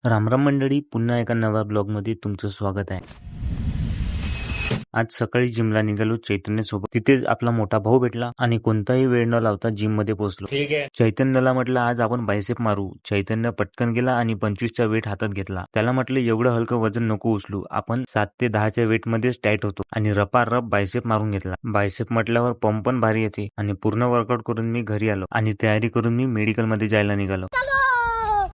रामराम मंडळी, पुन्हा एका नव्या ब्लॉगमध्ये तुमचं स्वागत आहे. आज सकाळी जिमला निघालो चैतन्य सोबत. तिथे आपला मोठा भाऊ भेटला आणि कोणताही वेळ न लावता जिम मध्ये पोहोचलो. चैतन्यला म्हटलं आज आपण बायसेप मारू. चैतन्य पटकन गेला आणि 25चा वेट हातात घेतला. त्याला म्हटलं एवढं हलकं वजन नको उचलू, आपण 7 ते 10च्या वेट मध्येच टाईट होतो आणि रपारप बायसेप मारून घेतला. बायसेप म्हटल्यावर पंप पण भारी येते आणि पूर्ण वर्कआउट करून मी घरी आलो आणि तयारी करून मी मेडिकल मध्ये जायला निघालो.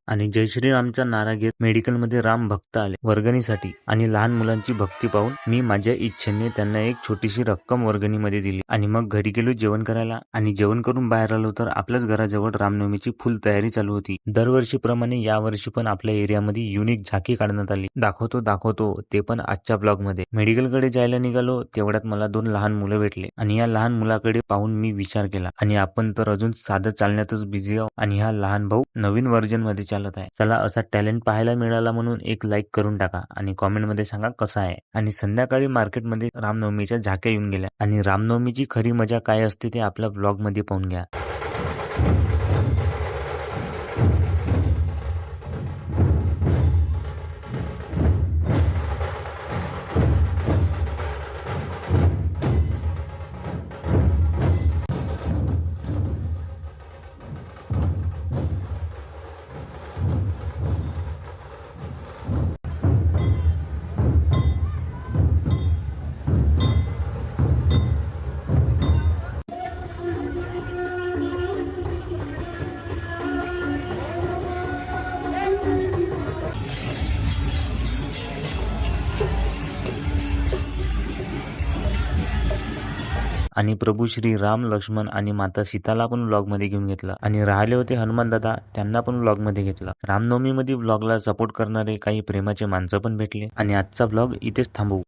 आणि जय श्रीरामचा नारा घेत मेडिकलमध्ये राम भक्त आले वर्गणीसाठी आणि लहान मुलांची भक्ती पाहून मी माझ्या इच्छेने त्यांना एक छोटीशी रक्कम वर्गणीमध्ये दिली आणि मग घरी गेलो जेवण करायला. आणि जेवण करून बाहेर आलो तर आपल्याच घराजवळ रामनवमीची फुल तयारी चालू होती. दरवर्षीप्रमाणे यावर्षी पण आपल्या एरियामध्ये युनिक झाकी काढण्यात आली. दाखवतो ते पण आजच्या ब्लॉग मध्ये. मेडिकलकडे जायला निघालो तेवढ्यात मला 2 लहान मुलं भेटले आणि या लहान मुलाकडे पाहून मी विचार केला आणि आपण तर अजून साधं चालण्यातच बिझी आहोत आणि हा लहान भाऊ नवीन व्हर्जन मध्ये चालत आहे. चला असा टॅलेंट पाहायला मिळाला म्हणून एक लाईक करून टाका आणि कॉमेंट मध्ये सांगा कसा आहे. आणि संध्याकाळी मार्केटमध्ये रामनवमीच्या झाक्या येऊन गेल्या आणि रामनवमीची खरी मजा काय असते ते आपल्या ब्लॉग मध्ये पाहून घ्या. आणि प्रभू श्री राम, लक्ष्मण आणि माता सीताला पण व्लॉग मध्ये घेऊन घेतलं आणि राहिले होते हनुमान दादा, त्यांना पण व्लॉग मध्ये घेतलं. रामनवमी मध्ये व्लॉगला सपोर्ट करणारे काही प्रेमाचे माणसं पण भेटले आणि आजचा व्लॉग इथेच थांबवू.